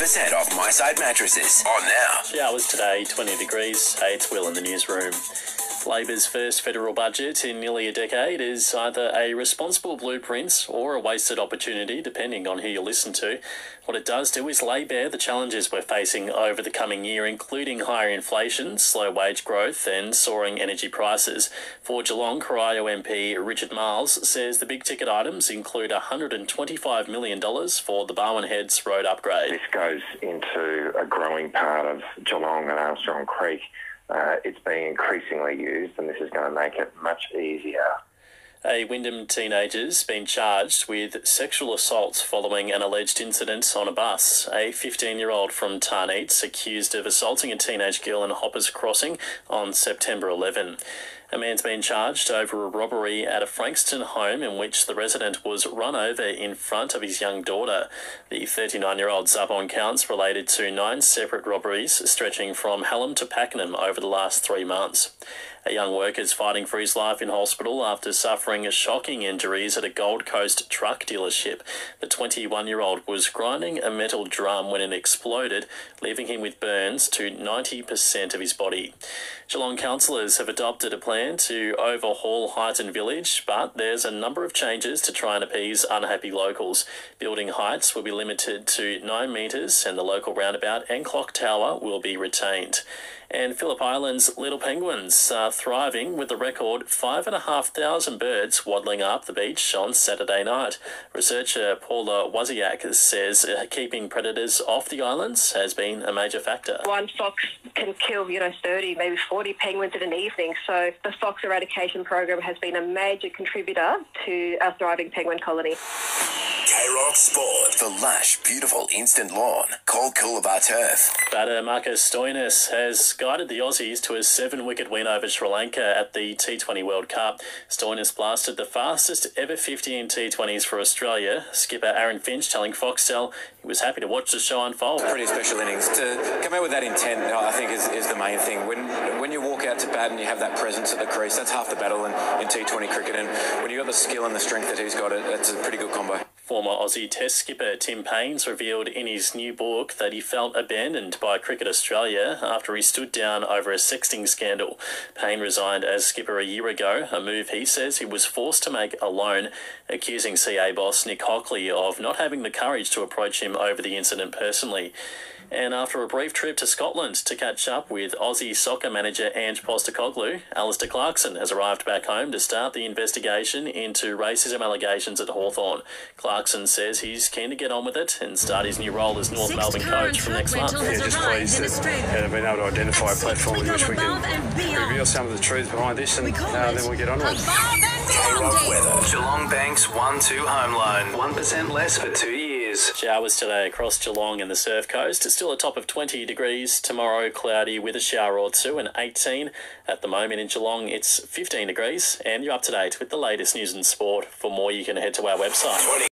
10% off My Side mattresses. On now. Showers today, 20 degrees. Hey, it's Will in the newsroom. Labor's first federal budget in nearly a decade is either a responsible blueprint or a wasted opportunity, depending on who you listen to. What it does do is lay bare the challenges we're facing over the coming year, including higher inflation, slow wage growth and soaring energy prices. For Geelong, Corio MP Richard Miles says the big-ticket items include $125 million for the Barwon Heads road upgrade. This goes into a growing part of Geelong and Armstrong Creek. It's being increasingly used, and this is going to make it much easier. A Wyndham teenager's been charged with sexual assault following an alleged incident on a bus. A 15-year-old from Tarneets accused of assaulting a teenage girl in Hoppers Crossing on September 11. A man's been charged over a robbery at a Frankston home in which the resident was run over in front of his young daughter. The 39-year-old's up on counts related to 9 separate robberies stretching from Hallam to Pakenham over the last 3 months. A young worker's fighting for his life in hospital after suffering shocking injuries at a Gold Coast truck dealership. The 21-year-old was grinding a metal drum when it exploded, leaving him with burns to 90% of his body. Geelong councillors have adopted a plan to overhaul Highton Village, but there's a number of changes to try and appease unhappy locals. Building heights will be limited to 9 metres and the local roundabout and clock tower will be retained. And Phillip Island's little penguins are thriving with a record 5,500 birds waddling up the beach on Saturday night. Researcher Paula Wozniak says keeping predators off the islands has been a major factor. One fox can kill, 30, maybe 40 penguins in an evening. So the fox eradication program has been a major contributor to our thriving penguin colony. K-Rock Sport. The lush, beautiful instant lawn. Call Coolabah Turf. Batter Marcus Stoinis has guided the Aussies to a 7-wicket win over Sri Lanka at the T20 World Cup. Stoinis blasted the fastest ever 50 in T20s for Australia. Skipper Aaron Finch telling Foxtel he was happy to watch the show unfold. Pretty special innings. To come out with that intent, I think, is the main thing. When you walk out to bat and you have that presence at the crease, that's half the battle in T20 cricket. And when you've got the skill and the strength that he's got, that's a pretty good combo. Former Aussie Test skipper Tim Payne's revealed in his new book that he felt abandoned by Cricket Australia after he stood down over a sexting scandal. Payne resigned as skipper a year ago, a move he says he was forced to make alone, accusing CA boss Nick Hockley of not having the courage to approach him over the incident personally. And after a brief trip to Scotland to catch up with Aussie soccer manager Ange Postecoglou, Alistair Clarkson has arrived back home to start the investigation into racism allegations at Hawthorn. Clarkson says he's keen to get on with it and start his new role as North Melbourne coach from next month. Yeah, just pleased that we've been able to identify a platform in which we can reveal some of the truth behind this and then we'll get on with it. K-Rock weather. Geelong Bank's 1-2 home loan. 1% less for 2 years. Showers today across Geelong and the Surf Coast. It's still a top of 20 degrees. Tomorrow, cloudy with a shower or two and 18. At the moment in Geelong, it's 15 degrees. And you're up to date with the latest news and sport. For more, you can head to our website.